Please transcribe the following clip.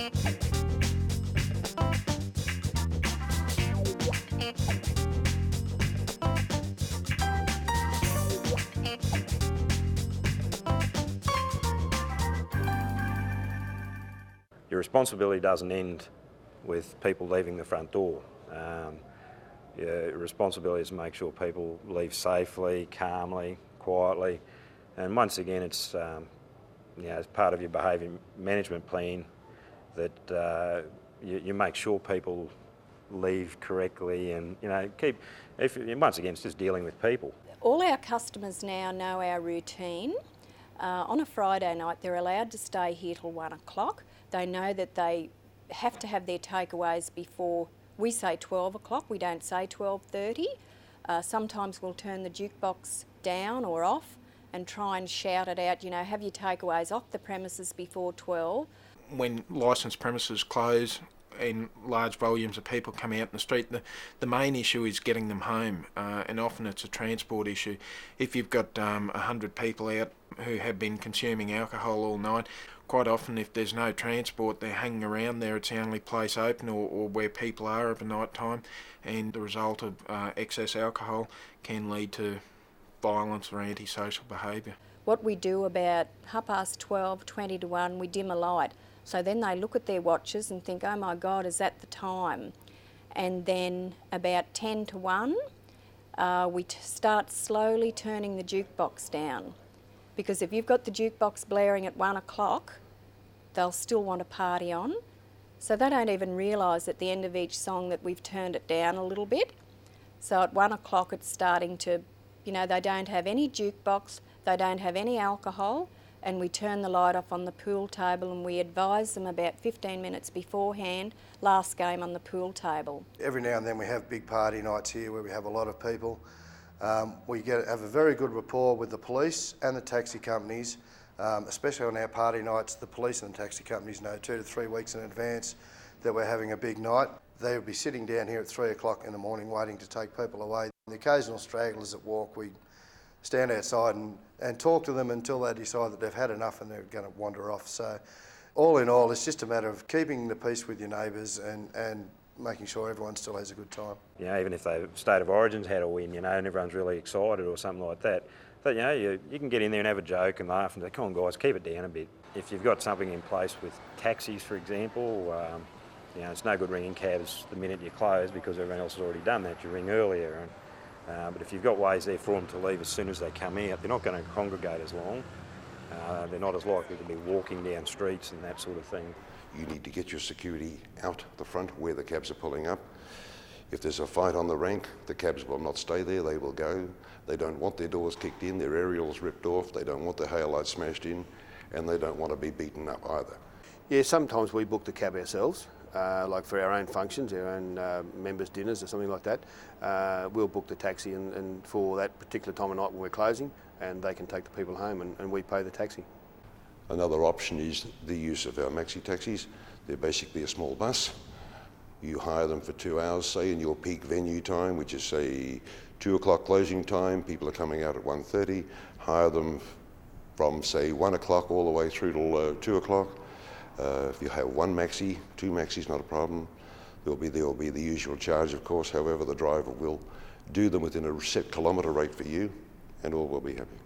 Your responsibility doesn't end with people leaving the front door. Your responsibility is to make sure people leave safely, calmly, quietly, and once again it's as part of your behaviour management plan that you make sure people leave correctly, and once again it's just dealing with people. All our customers now know our routine. On a Friday night they're allowed to stay here till 1 o'clock. They know that they have to have their takeaways before, we say 12 o'clock, we don't say 12:30. Sometimes we'll turn the jukebox down or off and try and shout it out, have your takeaways off the premises before 12. When licensed premises close and large volumes of people come out in the street, the main issue is getting them home, and often it's a transport issue. If you've got 100 people out who have been consuming alcohol all night, quite often if there's no transport, they're hanging around there. It's the only place open or where people are of a night time, and the result of excess alcohol can lead to violence or antisocial behaviour. What we do about 12:30, 20 to 1, we dim a light. So then they look at their watches and think, oh my God, is that the time? And then about 10 to 1, we start slowly turning the jukebox down. Because if you've got the jukebox blaring at 1 o'clock, they'll still want to party on. So they don't even realise at the end of each song that we've turned it down a little bit. So at 1 o'clock it's starting to, they don't have any jukebox, they don't have any alcohol, and we turn the light off on the pool table and we advise them about 15 minutes beforehand, last game on the pool table. Every now and then we have big party nights here where we have a lot of people. We have a very good rapport with the police and the taxi companies, especially on our party nights. The police and the taxi companies know 2 to 3 weeks in advance that we're having a big night. They would be sitting down here at 3 o'clock in the morning waiting to take people away. The occasional stragglers that walk, we stand outside and talk to them until they decide that they've had enough and they're going to wander off. So all in all, it's just a matter of keeping the peace with your neighbours and making sure everyone still has a good time. Even if the State of Origin's had a win, and everyone's really excited or something like that, but you can get in there and have a joke and laugh and say, come on guys, keep it down a bit. If you've got something in place with taxis, for example, it's no good ringing cabs the minute you close because everyone else has already done that. You ring earlier. But if you've got ways there for them to leave as soon as they come out, they're not going to congregate as long. They're not as likely to be walking down streets and that sort of thing. You need to get your security out the front where the cabs are pulling up. If there's a fight on the rank, the cabs will not stay there, they will go. They don't want their doors kicked in, their aerials ripped off, they don't want their halides smashed in, and they don't want to be beaten up either. Yeah, sometimes we book the cab ourselves. Like for our own functions, our own members' dinners or something like that, we'll book the taxi and for that particular time of night when we're closing, and they can take the people home and we pay the taxi. Another option is the use of our maxi taxis. They're basically a small bus. You hire them for 2 hours, say in your peak venue time, which is say 2 o'clock closing time, people are coming out at 1:30, hire them from say 1 o'clock all the way through till 2 o'clock. If you have 1 maxi, 2 maxis, not a problem. There will be the usual charge, of course. However, the driver will do them within a set kilometre rate for you, and all will be happy.